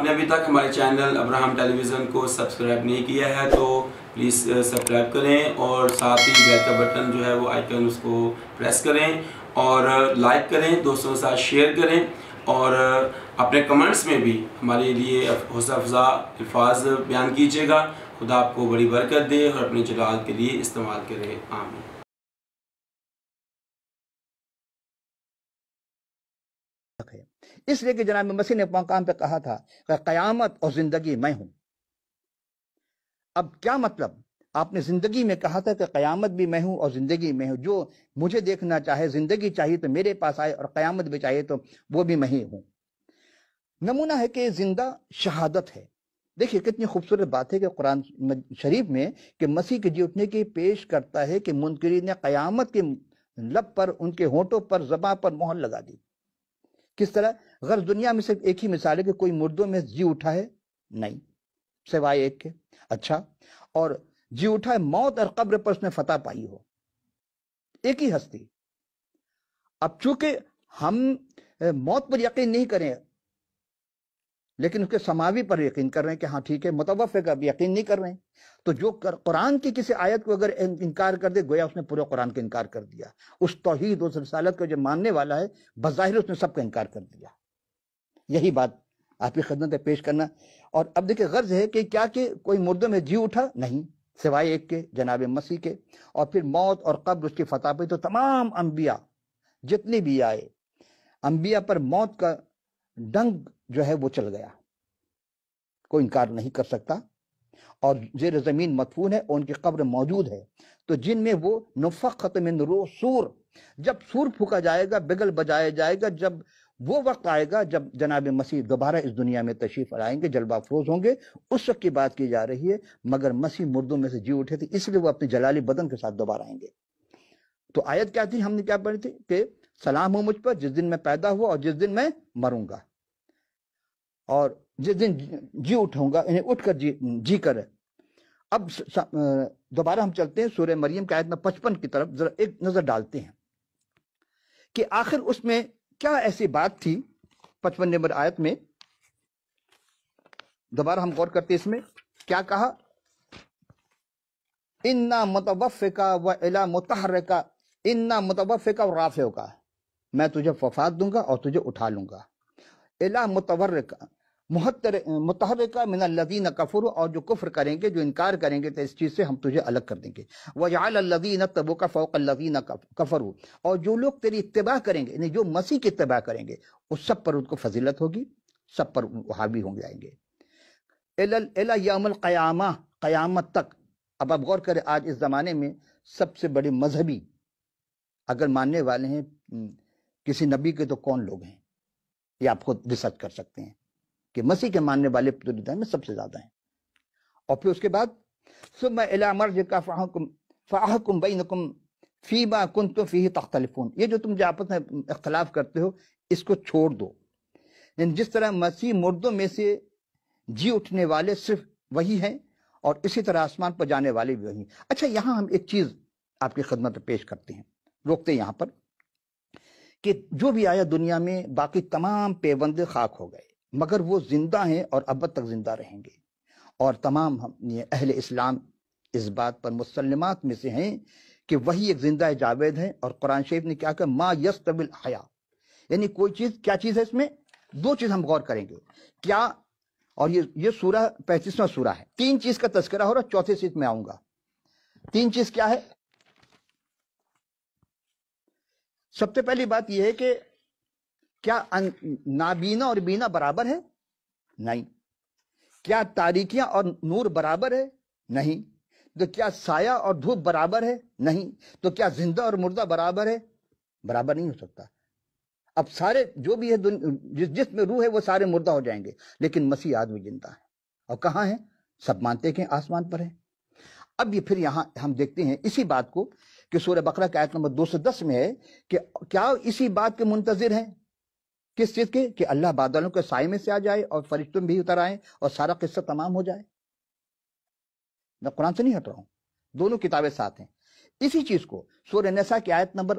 آپ نے ابھی تک ہمارے چینل ابراہم ٹیلی ویژن کو سبسکرائب نہیں کیا ہے تو پلیز سبسکرائب کریں اور ساتھ ہی بیل کا بٹن جو ہے وہ آئیکن اس کو پریس کریں اور لائک کریں، دوستوں کے ساتھ شیئر کریں اور اپنے کمنٹس میں بھی ہمارے لیے حوصلہ افزا الفاظ بیان کیجیے گا۔ خدا آپ کو بڑی برکت دے اور اپنے جلال کے لیے استعمال کرے، آمین۔ اس لیے کہ جناب مسیح نے مقام پہ کہا تھا کہ قیامت اور زندگی میں ہوں۔ اب کیا مطلب؟ آپ نے زندگی میں کہا تھا کہ قیامت بھی میں ہوں اور زندگی میں ہوں، جو مجھے دیکھنا چاہے، زندگی چاہیے تو میرے پاس آئے اور قیامت بھی چاہیے تو وہ بھی میں ہی ہوں۔ نمونہ ہے کہ زندہ شہادت ہے۔ دیکھیے کتنی خوبصورت بات ہے کہ قرآن شریف میں کہ مسیح کے جی اٹھنے کی پیش کرتا ہے کہ منکرین نے قیامت کے لب پر، ان کے ہونٹوں پر، زباں پر مہر لگا دی۔ کس طرح؟ غرض دنیا میں صرف ایک ہی مثال ہے کہ کوئی مردوں میں جی اٹھا ہے؟ نہیں، سوائے ایک کے۔ اچھا، اور جی اٹھا ہے موت اور قبر پر اس نے فتح پائی ہو، ایک ہی ہستی۔ اب چونکہ ہم موت پر یقین نہیں کریں لیکن اس کے سماوی پر یقین کر رہے ہیں کہ ہاں ٹھیک ہے، متوفی کا بھی یقین نہیں کر رہے ہیں، تو جو قرآن کی کسی آیت کو اگر انکار کر دے گویا اس نے پورے قرآن کا انکار کر دیا۔ اس توحید، اس رسالت کا جو ماننے والا ہے بظاہر اس نے سب کا انکار کر دیا۔ یہی بات آپ کی خدمت میں پیش کرنا۔ اور اب دیکھیں غرض ہے کہ کیا کہ کوئی مردوں میں جی اٹھا؟ نہیں، سوائے ایک کے، جناب مسیح کے۔ اور پھر موت اور قبر اس کی فتح پہ، تو تمام انبیاء جتنے بھی آئے، انبیاء پر موت کا ڈنگ جو ہے وہ چل گیا، کوئی انکار نہیں کر سکتا۔ اور زیر زمین مدفون ہے اور ان کی قبر موجود ہے۔ تو جن میں وہ نفخت من روح سور، جب سور پھونکا جائے گا، بگل بجایا جائے گا، جب وہ وقت آئے گا جب جناب مسیح دوبارہ اس دنیا میں تشریف لائیں گے، جلوہ افروز ہوں گے، اس وقت کی بات کی جا رہی ہے۔ مگر مسیح مردوں میں سے جی اٹھے تھے، اس لیے وہ اپنے جلالی بدن کے ساتھ دوبارہ آئیں گے۔ تو آیت کیا تھی؟ ہم نے کیا پڑھی تھی کہ سلام ہو مجھ پر جس دن میں پیدا ہوا اور جس دن میں مروں گا، اور جس دن جی اٹھوں گا، انہیں اٹھ کر جی کر۔ اب دوبارہ ہم چلتے ہیں سورہ مریم کی آیت میں 55 کی طرف، ذرا ایک نظر ڈالتے ہیں کہ آخر اس میں کیا ایسی بات تھی۔ 55 نمبر آیت میں دوبارہ ہم غور کرتے ہیں، اس میں کیا کہا؟ اِنَّا مُتَوَفِّكَ وَإِلَى مُتَحَرِّكَ اِنَّا مُتَوَفِّكَ وَرَافِعُكَ، میں تجھے وفات دوں گا اور تجھے اٹھا لوں گا۔ اِلَى مُتَوَرِّكَ متحرکہ من الذین کفروا، اور جو کفر کریں گے، جو انکار کریں گے تو اس چیز سے ہم تجھے الگ کر دیں گے۔ وَجَعَلَ الَّذِينَ اتَّبَعُوكَ فَوْقَ الَّذِينَ كَفَرُوا، اور جو لوگ تیری اتباع کریں گے، یعنی جو مسیح کی اتباع کریں گے، اس سب پر ان کو فضیلت ہوگی، سب پر حاوی ہوں جائیں گے۔ اِلَى یوم القیامہ، قیامت تک۔ اب آپ غور کریں، آج اس زمانے میں سب سے بڑے مذہبی اگر ماننے والے ہیں کسی نبی کے تو کون لوگ ہیں؟ یہ آپ خود ریسرچ کر سکتے ہیں کہ مسیح کے ماننے والے پوری دنیا میں سب سے زیادہ ہیں۔ اور پھر اس کے بعد ثم الی مرجعکم فاحکم بینکم فیما کنتم فیہ تختلفون، یہ جو تم آپس میں اختلاف کرتے ہو اس کو چھوڑ دو۔ یعنی جس طرح مسیح مردوں میں سے جی اٹھنے والے صرف وہی ہیں اور اسی طرح آسمان پر جانے والے بھی وہی ہیں۔ اچھا، یہاں ہم ایک چیز آپ کی خدمت میں پیش کرتے ہیں، روکتے ہیں یہاں پر، کہ جو بھی آیا دنیا میں باقی تمام پیوندے خاک ہو گئے، مگر وہ زندہ ہیں اور ابد تک زندہ رہیں گے۔ اور تمام اہل اسلام اس بات پر مسلمات میں سے ہیں کہ وہی ایک زندہ جاوید ہے۔ اور قرآن شریف نے کیا کہا؟ ما یستوی الحیاء، یعنی کوئی چیز، کیا چیز ہے؟ اس میں دو چیز ہم غور کریں گے کیا، اور یہ سورہ 35واں سورہ ہے، تین چیز کا تذکرہ ہو رہا، چوتھے چیز میں آؤں گا۔ تین چیز کیا ہے؟ سب سے پہلی بات یہ ہے کہ کیا نابینا اور بینا برابر ہے؟ نہیں۔ کیا تاریکیاں اور نور برابر ہے؟ نہیں۔ تو کیا سایہ اور دھوپ برابر ہے؟ نہیں۔ تو کیا زندہ اور مردہ برابر ہے؟ برابر نہیں ہو سکتا۔ اب سارے جو بھی ہے جس میں روح ہے وہ سارے مردہ ہو جائیں گے، لیکن مسیح آدمی زندہ ہے۔ اور کہاں ہے؟ سب مانتے کہ آسمان پر ہے۔ اب یہ پھر یہاں ہم دیکھتے ہیں اسی بات کو کہ سورہ بقرہ کی آیت نمبر 210 میں ہے کہ کیا اسی بات کے منتظر ہیں؟ کس چیز کے؟ کہ اللہ بادلوں کے سائے میں سے آ جائے اور فرشتوں بھی اتر آئیں اور سارا قصہ تمام ہو جائے۔ میں قرآن سے نہیں ہٹ رہا ہوں، دونوں کتابیں ساتھ ہیں۔ اسی چیز کو سورہ نساء کی آیت نمبر